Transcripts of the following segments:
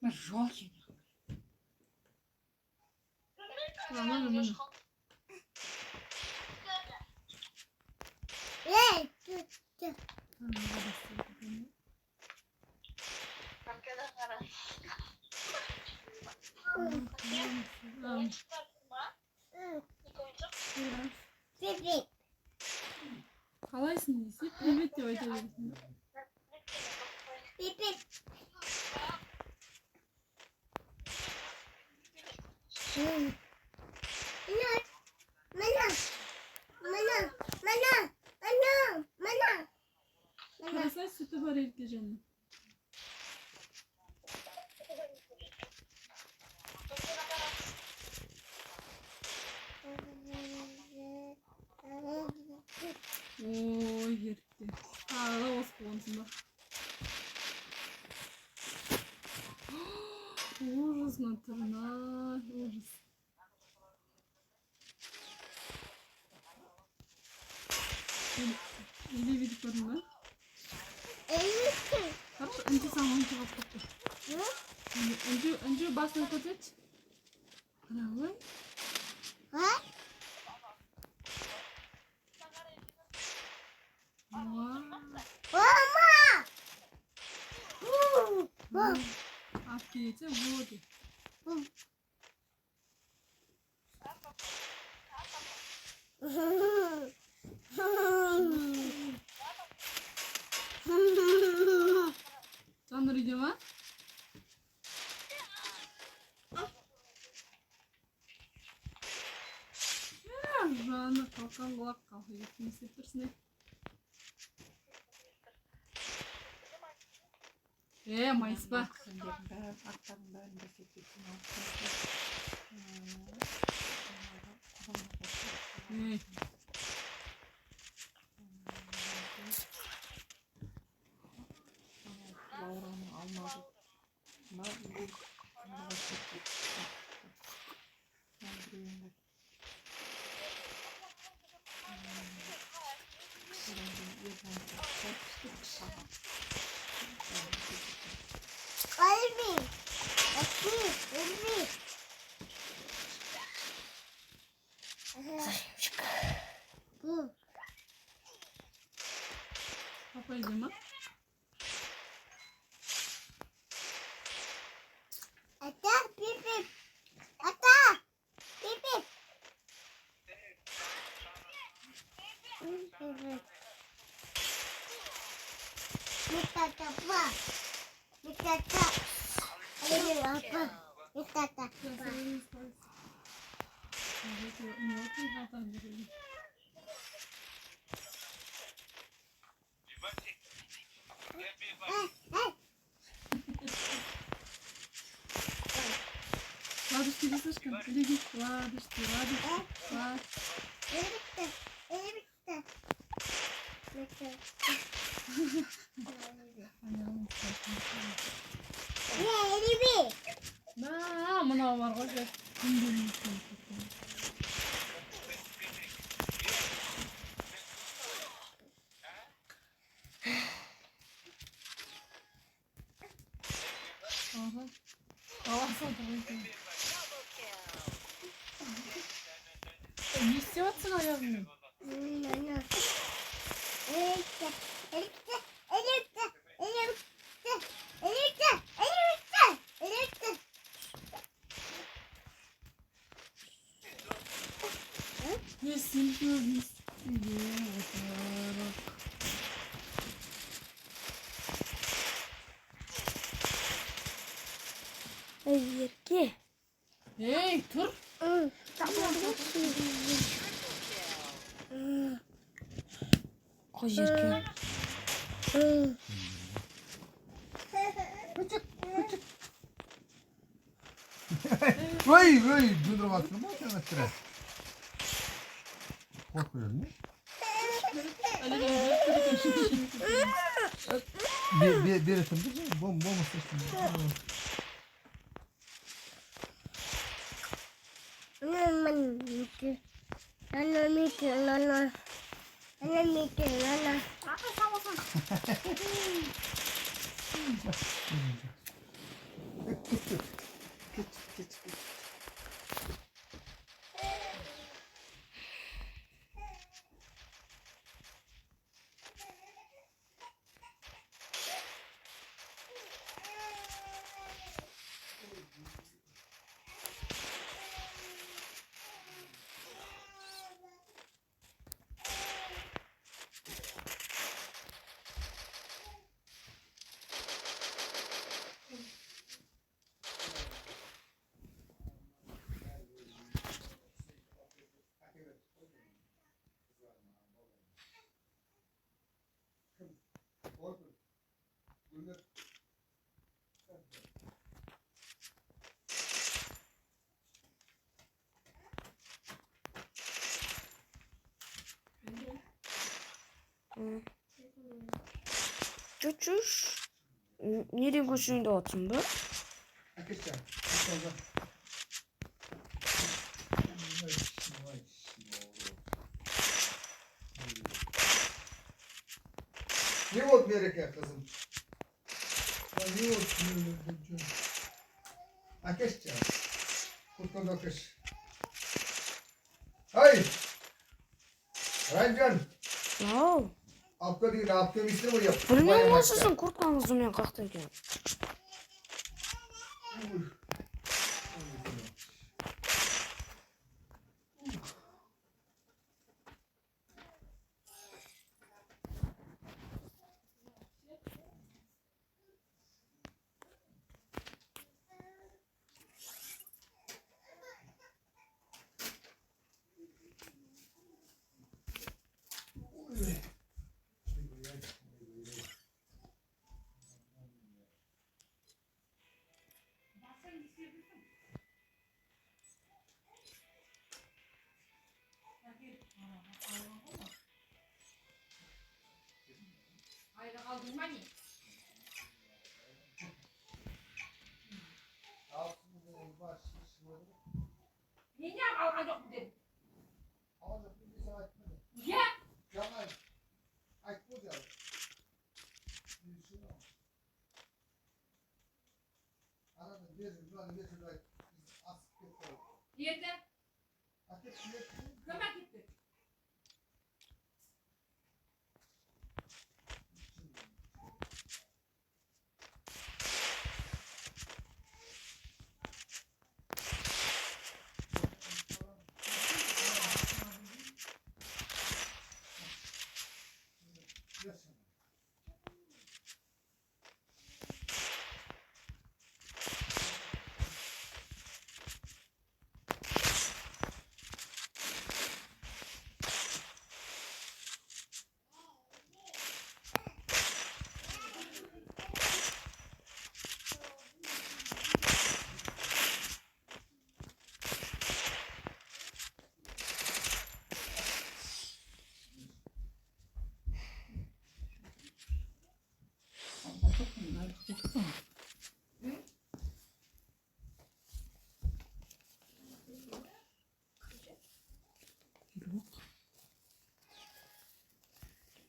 Жоль. Tamam. Қалайсың десе, привет деп айта бересің. Қарасай сүті бар Еркежанның. Ой, Ерке. Тағы да осы болғансың ба? Ужас, натурнай, ужас. Или видеть көрдің ба? Хорошо, önce sen onu cevap tuttur. Önce basını koyacağız. Bravo. Афгейте, воды. Canlar gidiyor mu? Rana kalkan kulak kalkıyor. Kimse yapırsın. Mayıs bak. Papa yiyeceğim ha. Ata pipip. Pipip. Mitata pa. Ayo apa? Mitata. Ладушки, не слишком. Иди, ладушки. Да, мынау бар ғой. Не снется, наверное. Ерке. Эй, тур. Қой ерке. Ой, budur baktın mı? Sen attırır. Korkuyor mu? Bir ısındı mı? Bom ısırsın. Geç. Çuçuş. Nereye koşuyorsun da atın bu? Arkadaşlar. Ne oldu mereke kızım? Ne oldu? Arkadaşlar. Kurtuldu akış. Hay! Rancan. Ya. Aptal değil, aptal istedim o yap. Bilmiyorum nasılsın kurt kanlısın ya kalktıyken. Hayır aldın beni. Niye almadı dedim. Ya. Yerden kömek gitti.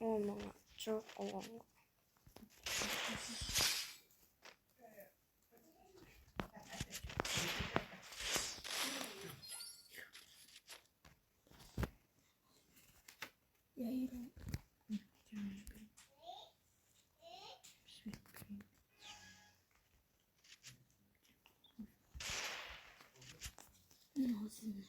Olmama çok olmama. Yayırım. Ne olsun?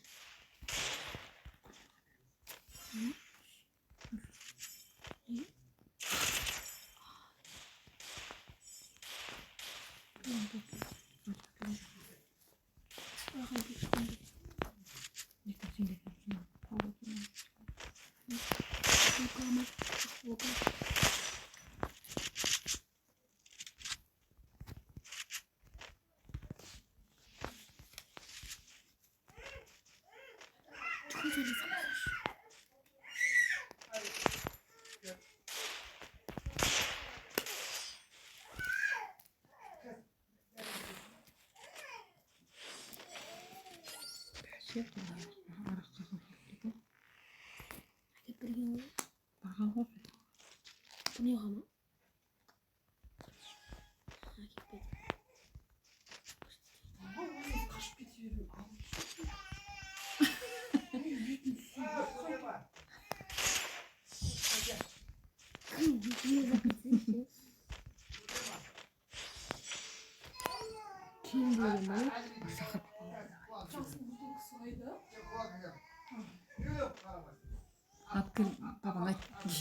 Bu ne ama?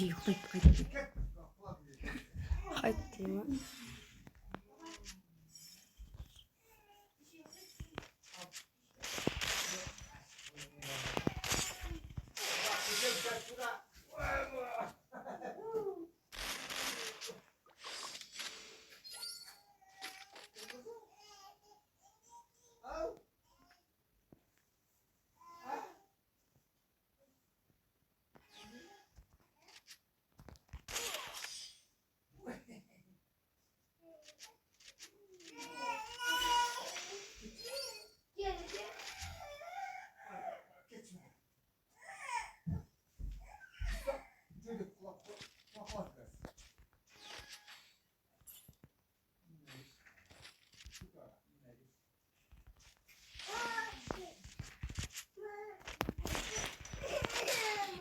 İyi haydi. Haydi mi?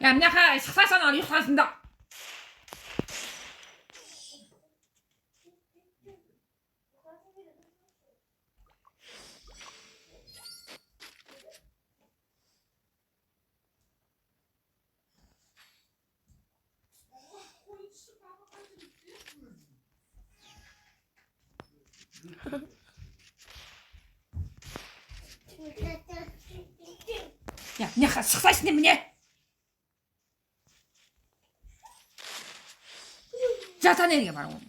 야, 민혁아, 식사하잖아. 이거 다 준다. 야, 민혁아, 식사하시네, 민혁. 자, 내리게 말고.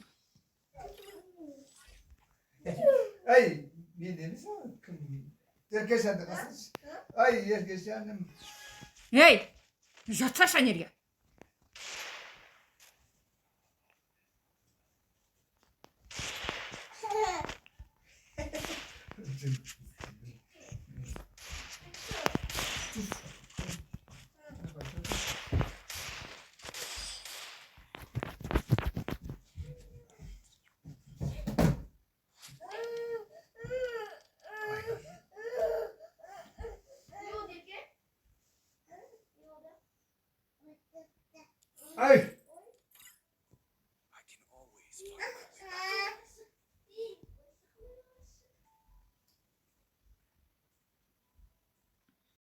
Ay, viene eso. Herkes sen de kalsın. Ay, herkes yanım. 에이, 여차샤 내리게. Ay.